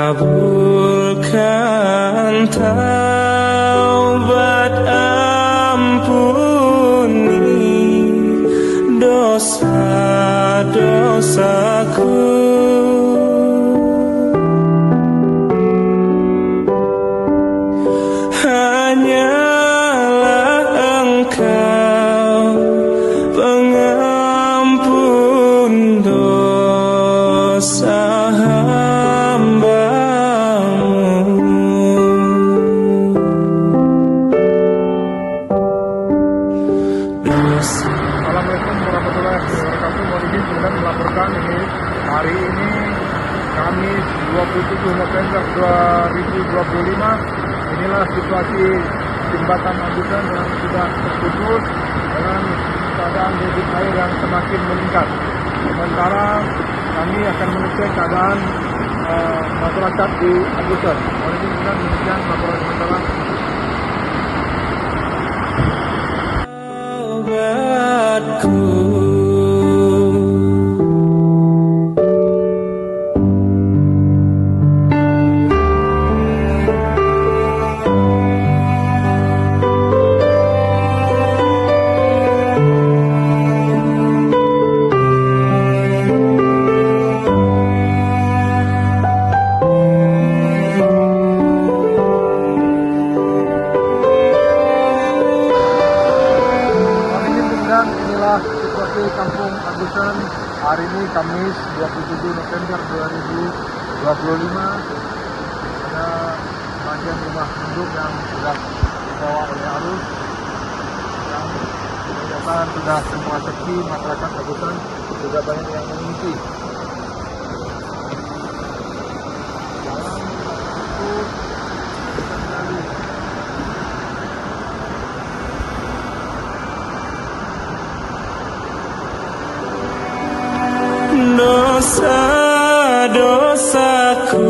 kabulkan taubat, ampuni dosa-dosaku. Hanyalah Engkau pengampun dosa hamba-Mu. Assalamualaikum warahmatullahi wabarakatuh. Mohon izin kemudian melaporkan ini hari ini Kamis 27 November 2025. Inilah situasi jembatan Agusan yang sudah terputus dengan keadaan debit air yang semakin meningkat. Sementara kami akan mengecek keadaan masyarakat di Agusan. Mohon izin kemudian demikian laporan sementara. Inilah situasi Kampung Agusan hari ini Kamis 27 November 2025. Ada bagian rumah penduduk yang sudah dibawa oleh arus, yang kelihatan sudah semua sepi. Masyarakat Agusan juga banyak yang mengungsi. Jalan putus kembali. Dosa-dosaku